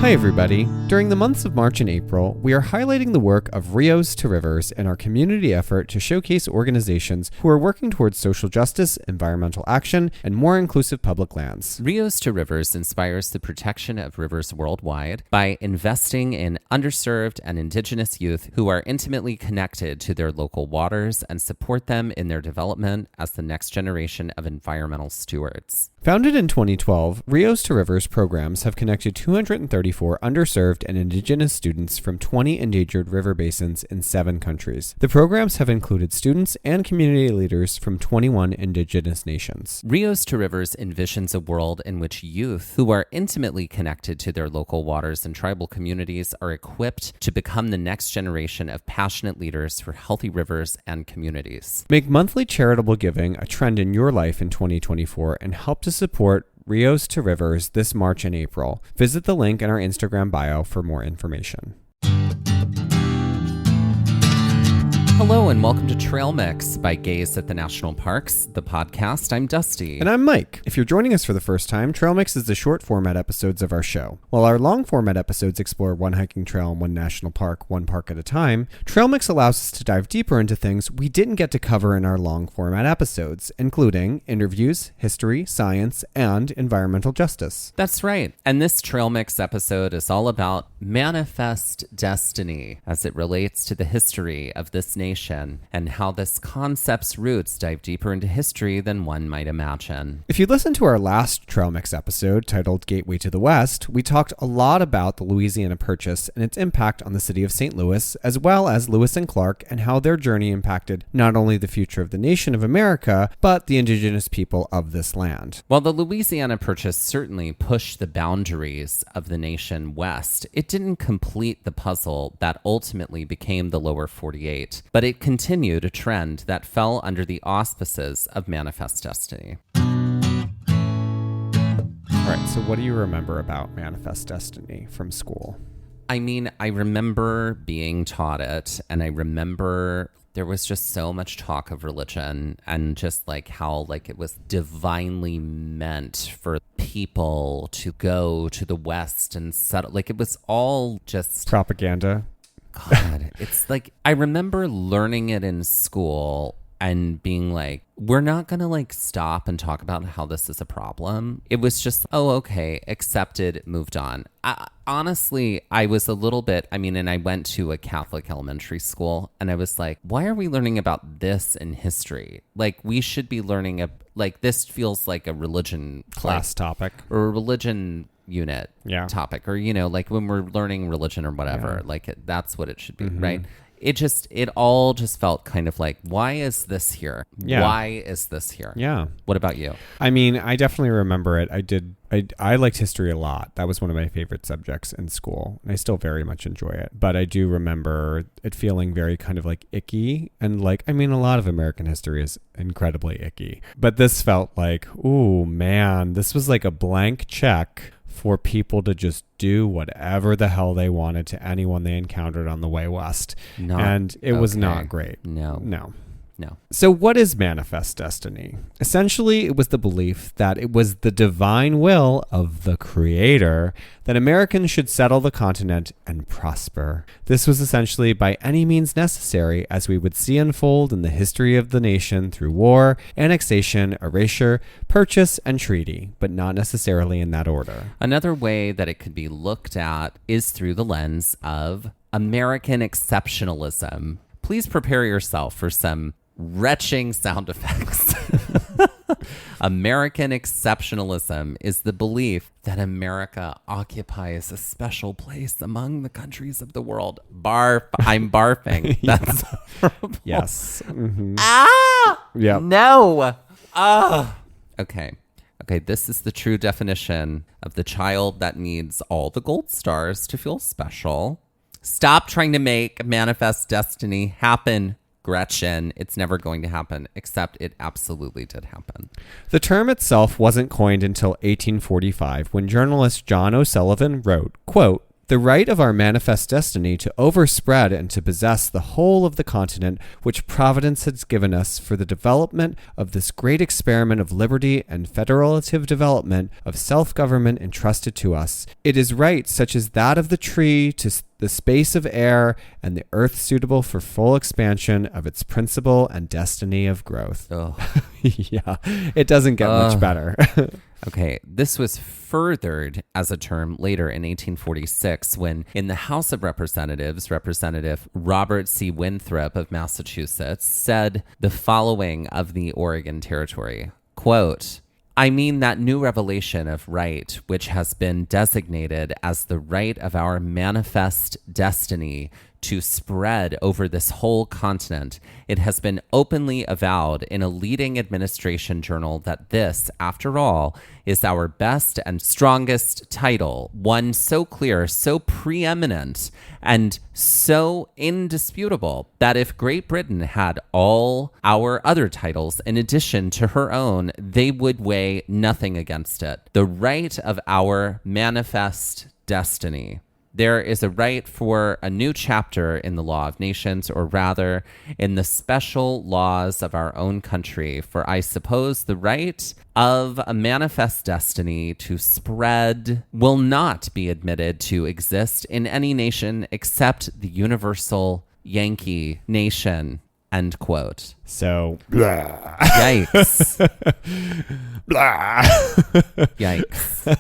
Hi everybody. During the months of March and April, we are highlighting the work of Rios to Rivers in our community effort to showcase organizations who are working towards social justice, environmental action, and more inclusive public lands. Rios to Rivers inspires the protection of rivers worldwide by investing in underserved and indigenous youth who are intimately connected to their local waters and support them in their development as the next generation of environmental stewards. Founded in 2012, Rios to Rivers programs have connected 234 underserved and indigenous students from 20 endangered river basins in 7 countries. The programs have included students and community leaders from 21 indigenous nations. Rios to Rivers envisions a world in which youth who are intimately connected to their local waters and tribal communities are equipped to become the next generation of passionate leaders for healthy rivers and communities. Make monthly charitable giving a trend in your life in 2024 and help to support Rios to Rivers this March and April. Visit the link in our Instagram bio for more information. Hello and welcome to Trail Mix by Gaze at the National Parks, the podcast. I'm Dusty. And I'm Mike. If you're joining us for the first time, Trail Mix is the short format episodes of our show. While our long format episodes explore one hiking trail in one national park, one park at a time, Trail Mix allows us to dive deeper into things we didn't get to cover in our long format episodes, including interviews, history, science, and environmental justice. That's right. And this Trail Mix episode is all about manifest destiny as it relates to the history of this nation and how this concept's roots dive deeper into history than one might imagine. If you listened to our last Trail Mix episode titled Gateway to the West, we talked a lot about the Louisiana Purchase and its impact on the city of St. Louis, as well as Lewis and Clark and how their journey impacted not only the future of the nation of America, but the indigenous people of this land. While the Louisiana Purchase certainly pushed the boundaries of the nation west, it didn't complete the puzzle that ultimately became the lower 48. But it continued a trend that fell under the auspices of Manifest Destiny. All right, so what do you remember about Manifest Destiny from school? I mean, I remember being taught it, and I remember there was just so much talk of religion and just like how like it was divinely meant for people to go to the West and settle. Like it was all just propaganda. God, it's like, I remember learning it in school and being like, we're not going to like stop and talk about how this is a problem. It was just, oh, okay, accepted, moved on. Honestly, I was a little bit, and I went to a Catholic elementary school and I was like, why are we learning about this in history? Like we should be learning, like this feels like a religion class topic or a religion unit topic, or like when we're learning religion or whatever, that's what it should be, right? It all just felt kind of like, why is this here? Why is this here? What about you? I definitely remember it. I liked history a lot. That was one of my favorite subjects in school, and I still very much enjoy it. But I do remember it feeling very kind of like icky, and like, a lot of American history is incredibly icky. But this felt like, ooh, man, this was like a blank check for people to just do whatever the hell they wanted to anyone they encountered on the way west. And it was not great. No. So what is Manifest Destiny? Essentially, it was the belief that it was the divine will of the Creator that Americans should settle the continent and prosper. This was essentially by any means necessary, as we would see unfold in the history of the nation through war, annexation, erasure, purchase, and treaty, but not necessarily in that order. Another way that it could be looked at is through the lens of American Exceptionalism. Please prepare yourself for some retching sound effects. American Exceptionalism is the belief that America occupies a special place among the countries of the world. Barf. I'm barfing. That's horrible. Yes. Mm-hmm. Yeah. No. Okay. This is the true definition of the child that needs all the gold stars to feel special. Stop trying to make Manifest Destiny happen, Gretchen. It's never going to happen, except it absolutely did happen. The term itself wasn't coined until 1845, when journalist John O'Sullivan wrote, quote, The right of our manifest destiny to overspread and to possess the whole of the continent which Providence has given us for the development of this great experiment of liberty and federative development of self-government entrusted to us. It is right such as that of the tree to the space of air and the earth suitable for full expansion of its principle and destiny of growth. Oh. Yeah, it doesn't get much better. Okay, this was furthered as a term later in 1846 when, in the House of Representatives, Representative Robert C. Winthrop of Massachusetts said the following of the Oregon Territory, quote, I mean that new revelation of right which has been designated as the right of our manifest destiny to spread over this whole continent. It has been openly avowed in a leading administration journal that this, after all, is our best and strongest title, one so clear, so preeminent, and so indisputable that if Great Britain had all our other titles in addition to her own, they would weigh nothing against it. The right of our manifest destiny. There is a right for a new chapter in the law of nations, or rather in the special laws of our own country. For I suppose the right of a manifest destiny to spread will not be admitted to exist in any nation except the universal Yankee nation. End quote. So, blah. Yikes. Blah. Yikes.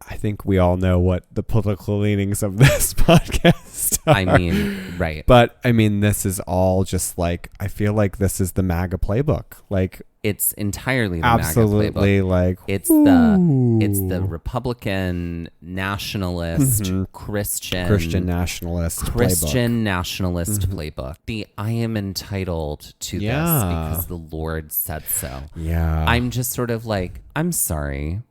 I think we all know what the political leanings of this podcast are. Right. But this is all just like, I feel like this is the MAGA playbook. Like, it's entirely the absolutely MAGA playbook. Like it's the Republican nationalist Christian nationalist playbook. The I am entitled to this because the Lord said so. Yeah. I'm just sort of like, I'm sorry.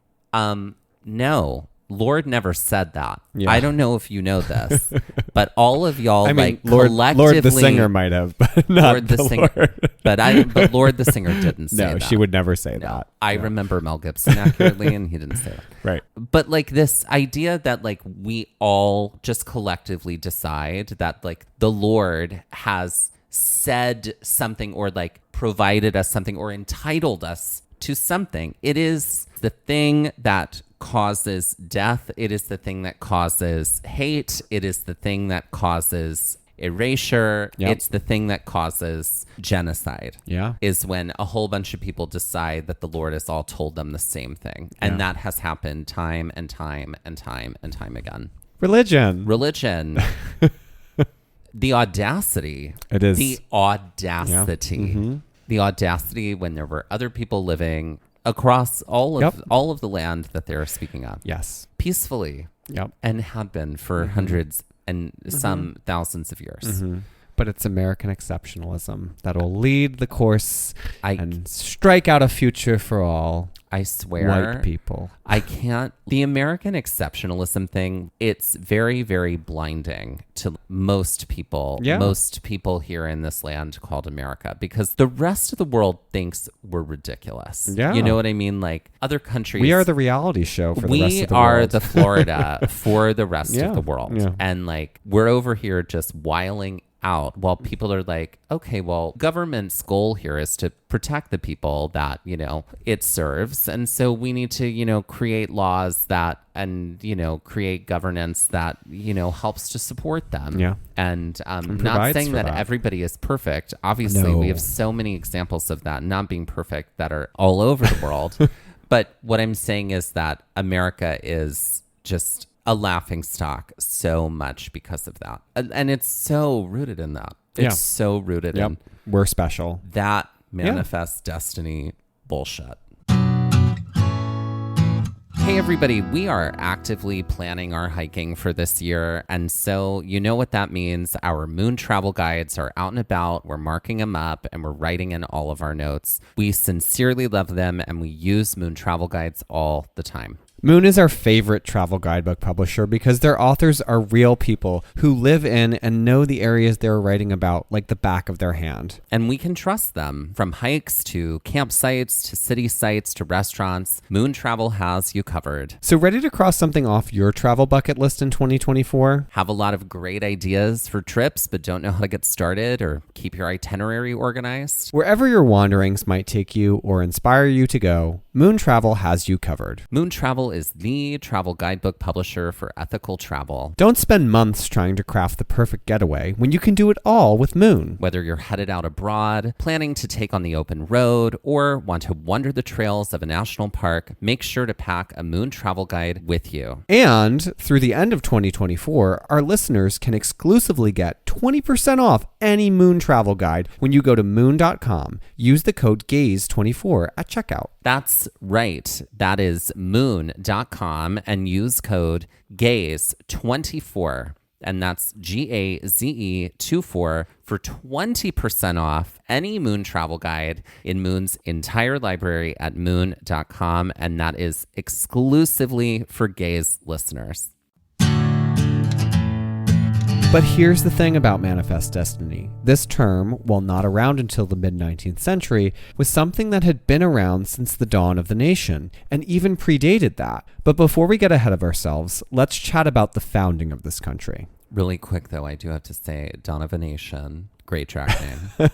No, Lord never said that. Yeah. I don't know if you know this, but all of y'all collectively. Lord the singer might have, but not Lord the singer. Lord. But Lord the singer didn't say that. No, she would never say that. I remember Mel Gibson accurately, and he didn't say that. Right. But like this idea that like we all just collectively decide that like the Lord has said something or like provided us something or entitled us to something. It is the thing that causes death. It is the thing that causes hate. It is the thing that causes erasure. Yep. It's the thing that causes genocide. Yeah. Is when a whole bunch of people decide that the Lord has all told them the same thing. And that has happened time and time and time and time again. Religion. The audacity. It is. The audacity. Yeah. Mm-hmm. The audacity when there were other people living across all of the land that they're speaking of. Yes. Peacefully. Yep. And have been for hundreds and some thousands of years. Mm-hmm. But it's American exceptionalism that will lead the course and strike out a future for all. I swear. White people. I can't. The American exceptionalism thing, it's very, very blinding to most people. Yeah. Most people here in this land called America, because the rest of the world thinks we're ridiculous. Yeah. You know what I mean? Like other countries. We are the reality show for the rest of the world. We are the Florida for the rest of the world. Yeah. And like we're over here just wiling out while people are like, okay, well, government's goal here is to protect the people that, it serves. And so we need to, create laws that and, create governance that, helps to support them. Yeah. And not saying that everybody is perfect. Obviously, we have so many examples of that not being perfect that are all over the world. But what I'm saying is that America is just a laughing stock so much because of that. And it's so rooted in that. It's so rooted in we're special. That manifest destiny bullshit. Hey everybody, we are actively planning our hiking for this year, and so you know what that means. Our moon travel guides are out and about, we're marking them up, and we're writing in all of our notes. We sincerely love them, and we use moon travel guides all the time. Moon is our favorite travel guidebook publisher because their authors are real people who live in and know the areas they're writing about like the back of their hand. And we can trust them. From hikes to campsites to city sites to restaurants, Moon Travel has you covered. So ready to cross something off your travel bucket list in 2024? Have a lot of great ideas for trips but don't know how to get started or keep your itinerary organized? Wherever your wanderings might take you or inspire you to go, Moon Travel has you covered. Moon Travel is the travel guidebook publisher for ethical travel. Don't spend months trying to craft the perfect getaway when you can do it all with Moon. Whether you're headed out abroad, planning to take on the open road, or want to wander the trails of a national park, make sure to pack a Moon Travel Guide with you. And through the end of 2024, our listeners can exclusively get 20% off any Moon Travel Guide when you go to moon.com. Use the code GAZE24 at checkout. That's right. That is moon.com and use code GAZE24. And that's GAZE24 for 20% off any Moon Travel Guide in Moon's entire library at moon.com. And that is exclusively for Gaze listeners. But here's the thing about manifest destiny. This term, while not around until the mid-19th century, was something that had been around since the dawn of the nation, and even predated that. But before we get ahead of ourselves, let's chat about the founding of this country. Really quick, though, I do have to say, Dawn of a Nation, great track name.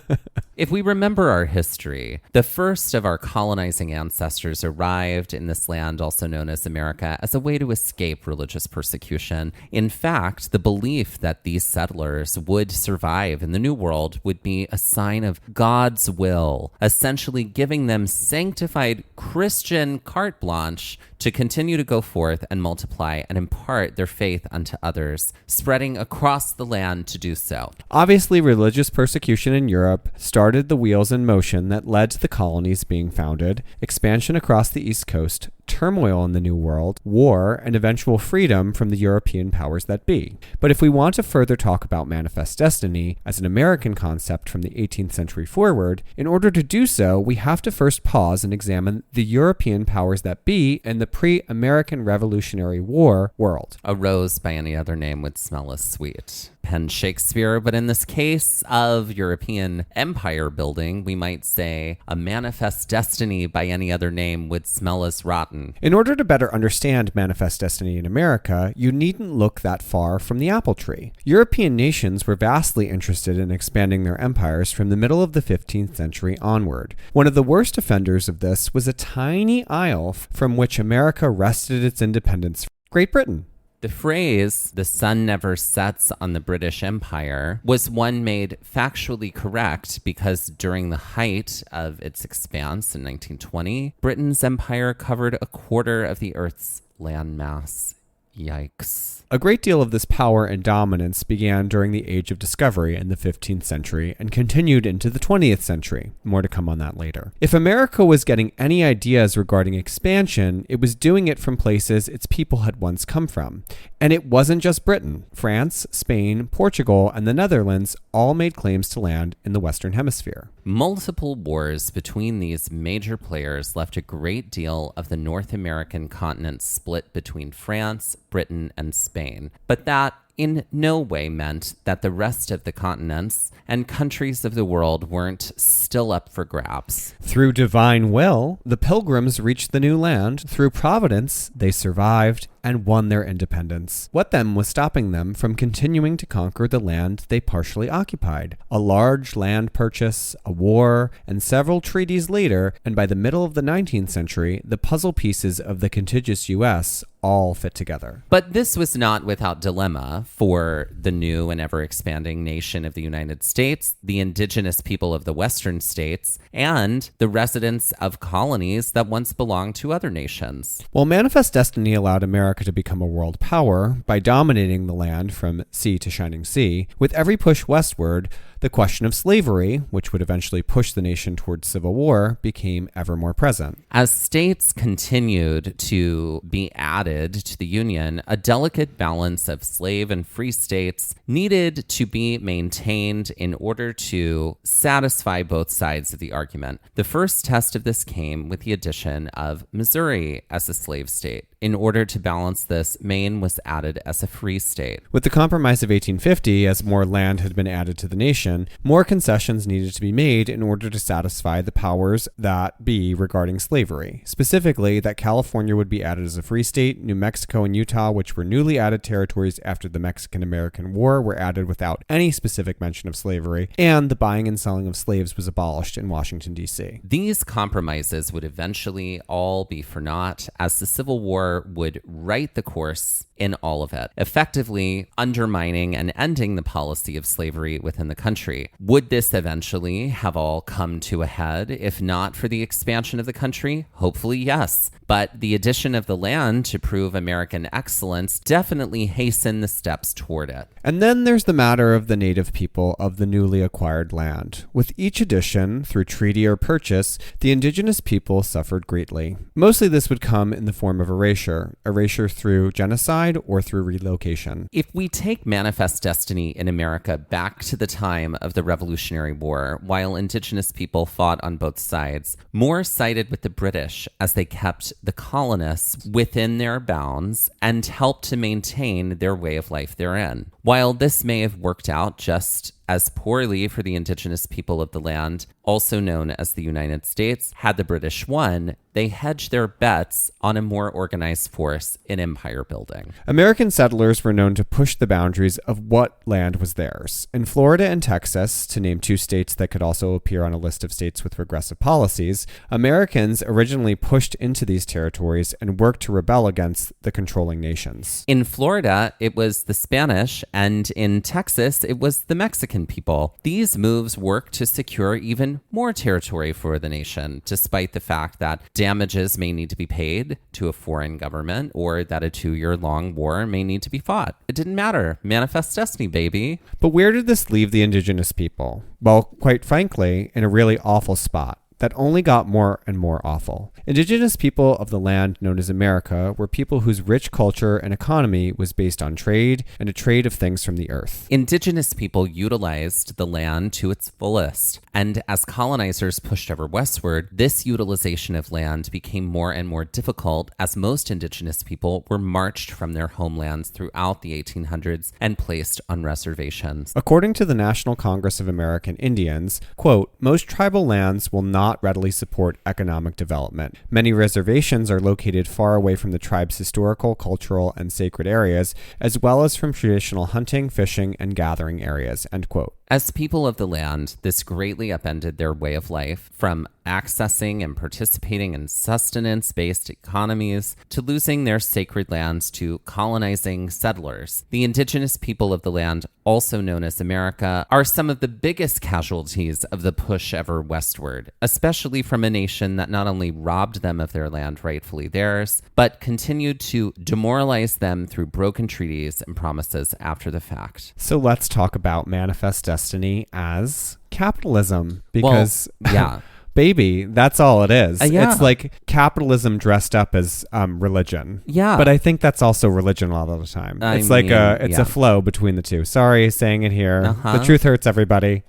If we remember our history, the first of our colonizing ancestors arrived in this land, also known as America, as a way to escape religious persecution. In fact, the belief that these settlers would survive in the New World would be a sign of God's will, essentially giving them sanctified Christian carte blanche to continue to go forth and multiply and impart their faith unto others, spreading across the land to do so. Obviously, religious persecution in Europe started the wheels in motion that led to the colonies being founded, expansion across the East Coast, turmoil in the New World, war, and eventual freedom from the European powers that be. But if we want to further talk about manifest destiny as an American concept from the 18th century forward, in order to do so, we have to first pause and examine the European powers that be in the pre-American Revolutionary War world. A rose by any other name would smell as sweet. Penn Shakespeare, but in this case of European empire building, we might say a manifest destiny by any other name would smell as rotten. In order to better understand manifest destiny in America, you needn't look that far from the apple tree. European nations were vastly interested in expanding their empires from the middle of the 15th century onward. One of the worst offenders of this was a tiny isle from which America wrested its independence, Great Britain. The phrase, "the sun never sets on the British Empire," was one made factually correct because during the height of its expanse in 1920, Britain's empire covered a quarter of the Earth's landmass. Yikes. A great deal of this power and dominance began during the Age of Discovery in the 15th century and continued into the 20th century. More to come on that later. If America was getting any ideas regarding expansion, it was doing it from places its people had once come from. And it wasn't just Britain. France, Spain, Portugal, and the Netherlands all made claims to land in the Western Hemisphere. Multiple wars between these major players left a great deal of the North American continent split between France, Britain, and Spain. But that in no way meant that the rest of the continents and countries of the world weren't still up for grabs. Through divine will, the Pilgrims reached the new land. Through providence, they survived and won their independence. What then was stopping them from continuing to conquer the land they partially occupied? A large land purchase, a war, and several treaties later, and by the middle of the 19th century, the puzzle pieces of the contiguous U.S. all fit together. But this was not without dilemma for the new and ever-expanding nation of the United States, the indigenous people of the Western states, and the residents of colonies that once belonged to other nations. While manifest destiny allowed America to become a world power by dominating the land from sea to shining sea, with every push westward, the question of slavery, which would eventually push the nation towards civil war, became ever more present. As states continued to be added to the Union, a delicate balance of slave and free states needed to be maintained in order to satisfy both sides of the argument. The first test of this came with the addition of Missouri as a slave state. In order to balance this, Maine was added as a free state. With the Compromise of 1850, as more land had been added to the nation, more concessions needed to be made in order to satisfy the powers that be regarding slavery. Specifically, that California would be added as a free state, New Mexico and Utah, which were newly added territories after the Mexican-American War, were added without any specific mention of slavery, and the buying and selling of slaves was abolished in Washington, D.C. These compromises would eventually all be for naught, as the Civil War would right the course in all of it, effectively undermining and ending the policy of slavery within the country. Would this eventually have all come to a head if not for the expansion of the country? Hopefully, yes. But the addition of the land to prove American excellence definitely hastened the steps toward it. And then there's the matter of the native people of the newly acquired land. With each addition, through treaty or purchase, the indigenous people suffered greatly. Mostly this would come in the form of erasure through genocide or through relocation. If we take manifest destiny in America back to the time of the Revolutionary War, while indigenous people fought on both sides, Moore sided with the British as they kept the colonists within their bounds and helped to maintain their way of life therein. While this may have worked out just as poorly for the indigenous people of the land, also known as the United States, had the British won, they hedged their bets on a more organized force in empire building. American settlers were known to push the boundaries of what land was theirs. In Florida and Texas, to name two states that could also appear on a list of states with regressive policies, Americans originally pushed into these territories and worked to rebel against the controlling nations. In Florida, it was the Spanish, and in Texas, it was the Mexican people. These moves worked to secure even more territory for the nation, despite the fact that damages may need to be paid to a foreign government or that a 2-year-long war may need to be fought. It didn't matter. Manifest destiny, baby. But where did this leave the indigenous people? Well, quite frankly, in a really awful spot that only got more and more awful. Indigenous people of the land known as America were people whose rich culture and economy was based on trade and a trade of things from the earth. Indigenous people utilized the land to its fullest, and as colonizers pushed ever westward, this utilization of land became more and more difficult as most indigenous people were marched from their homelands throughout the 1800s and placed on reservations. According to the National Congress of American Indians, quote, most tribal lands will not readily support economic development. Many reservations are located far away from the tribe's historical, cultural, and sacred areas, as well as from traditional hunting, fishing, and gathering areas, end quote. As people of the land, this greatly upended their way of life, from accessing and participating in sustenance-based economies to losing their sacred lands to colonizing settlers. The indigenous people of the land, also known as America, are some of the biggest casualties of the push ever westward, especially from a nation that not only robbed them of their land rightfully theirs, but continued to demoralize them through broken treaties and promises after the fact. So let's talk about manifest destiny as capitalism, because yeah. Baby, that's all it is. Yeah. It's like capitalism dressed up as religion. Yeah. But I think that's also religion a lot of the time. It's a flow between the two. Sorry, saying it here. The truth hurts, everybody.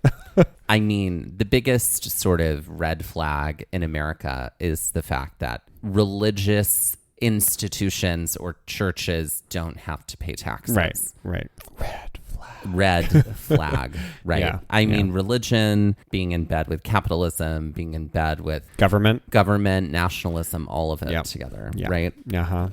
I mean, the biggest sort of red flag in America is the fact that religious institutions or churches don't have to pay taxes. Right. Red flag, right? Yeah, I mean, religion, being in bed with capitalism, being in bed with government, nationalism, all of it together, right?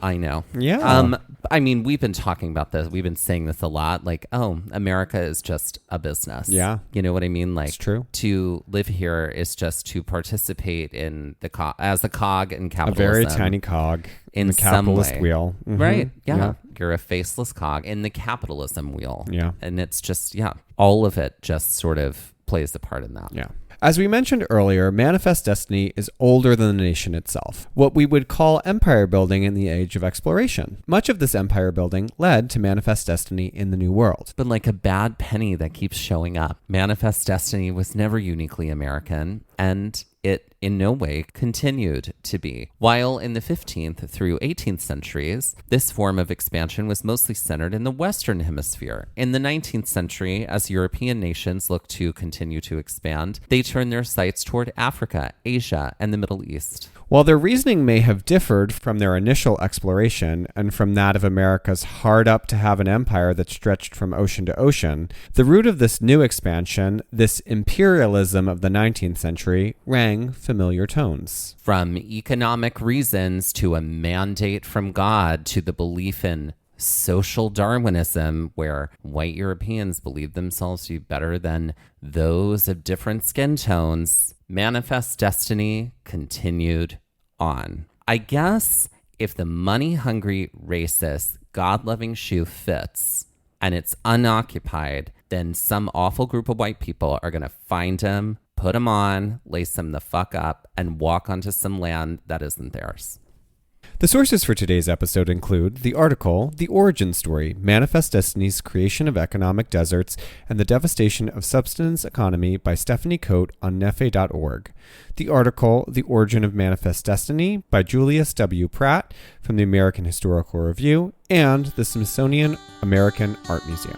I know. Yeah. I mean, we've been talking about this. We've been saying this a lot. Like, oh, America is just a business. Yeah. You know what I mean? Like, it's true. To live here is just to participate in as a cog in capitalism. A very tiny cog in the capitalist wheel. Mm-hmm. Right. Yeah. You're a faceless cog in the capitalism wheel. Yeah. And it's just, all of it just sort of plays a part in that. Yeah. As we mentioned earlier, Manifest Destiny is older than the nation itself, what we would call empire building in the age of exploration. Much of this empire building led to Manifest Destiny in the New World. But like a bad penny that keeps showing up, Manifest Destiny was never uniquely American, and it in no way continued to be. While in the 15th through 18th centuries, this form of expansion was mostly centered in the Western Hemisphere. In the 19th century, as European nations looked to continue to expand, they turned their sights toward Africa, Asia, and the Middle East. While their reasoning may have differed from their initial exploration and from that of America's hard up to have an empire that stretched from ocean to ocean, the root of this new expansion, this imperialism of the 19th century, rang familiar tones. From economic reasons to a mandate from God to the belief in social Darwinism, where white Europeans believed themselves to be better than those of different skin tones, Manifest Destiny continued on. I guess if the money-hungry, racist, God-loving shoe fits and it's unoccupied, then some awful group of white people are going to find him, put him on, lace him the fuck up, and walk onto some land that isn't theirs. The sources for today's episode include the article, The Origin Story, Manifest Destiny's Creation of Economic Deserts and the Devastation of Subsistence Economy by Stephanie Coate on nefe.org. The article, The Origin of Manifest Destiny by Julius W. Pratt from the American Historical Review and the Smithsonian American Art Museum.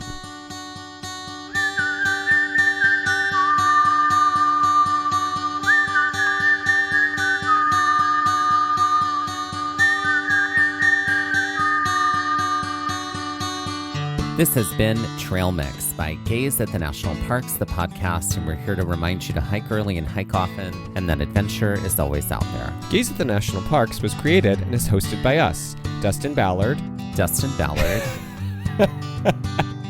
This has been Trail Mix by Gaze at the National Parks, the podcast, and we're here to remind you to hike early and hike often, and that adventure is always out there. Gaze at the National Parks was created and is hosted by us, Dustin Ballard,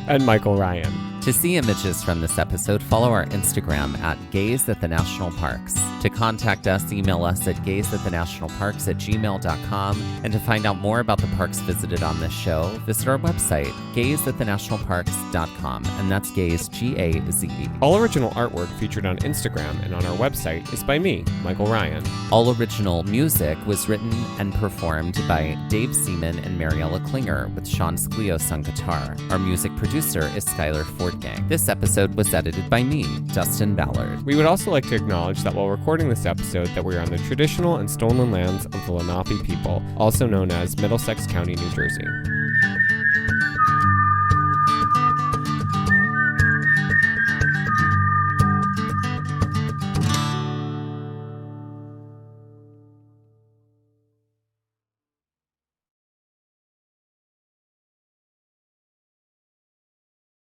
and Michael Ryan. To see images from this episode, follow our Instagram at Gaze at the National Parks. To contact us, email us at gazeatthenationalparks@gmail.com. And to find out more about the parks visited on this show, visit our website, gazeatthenationalparks.com. And that's Gaze, G-A-Z-E. All original artwork featured on Instagram and on our website is by me, Michael Ryan. All original music was written and performed by Dave Seaman and Mariella Klinger, with Sean Sklios on guitar. Our music producer is Skylar Fortgang. This episode was edited by me, Dustin Ballard. We would also like to acknowledge that while recording this episode that we are on the traditional and stolen lands of the Lenape people, also known as Middlesex County, New Jersey.